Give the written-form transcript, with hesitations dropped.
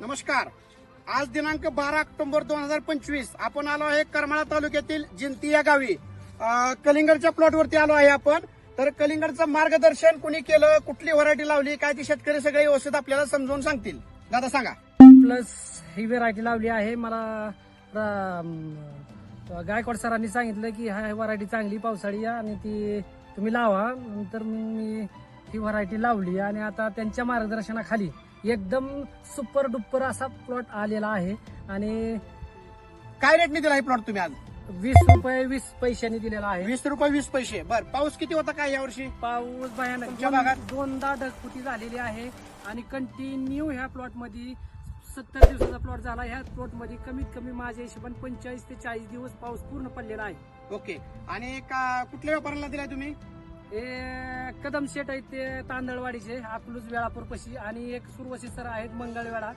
नमस्कार. आज दिनांक 12 ऑक्टोबर 2025 आपण आलो आहे करमाळा तालुक्यातील जिंती या गावी. कलिंगडच्या प्लॉटवरती आलो आहे आपण. तर कलिंगडचं मार्गदर्शन कुणी केलं, कुठली व्हरायटी लावली, काय ते शेतकरी सगळे व्यवस्थित आपल्याला समजावून सांगतील. दादा सांगा. प्लस ही व्हरायटी लावली आहे. मला गायकवाड सरांनी सांगितलं की हा व्हरायटी चांगली पावसाळी आहे आणि ती तुम्ही लावा. नंतर मी ही व्हरायटी लावली आणि आता त्यांच्या मार्गदर्शनाखाली एकदम सुपर डुपर असा प्लॉट आलेला आहे. आणि काय रेटने दिला हे प्लॉट तुम्ही आज? 20 रुपये 20 पैशांनी दिलेला आहे. 20 रुपये 20 पैसे. बर, पाऊस किती होता काय यावर्षी? पाऊस भयानक. तुमच्या भागात? दोनदा ढगफुटी झालेली आहे आणि कंटिन्यू ह्या प्लॉट मध्ये 70 दिवसाचा प्लॉट झाला. ह्या प्लॉट मध्ये कमीत कमी माझ्या हिशोबाने 45 ते 40 दिवस पाऊस पूर्ण पडलेला आहे. ओके. आणि कुठल्या व्यापाऱ्याला दिलाय तुम्ही? हे कदम शेट आहेत ते तांदळवाडीचे, अकलूज वेळापूर पशी, आणि एक सुरवशी सर आहेत मंगळवेढा.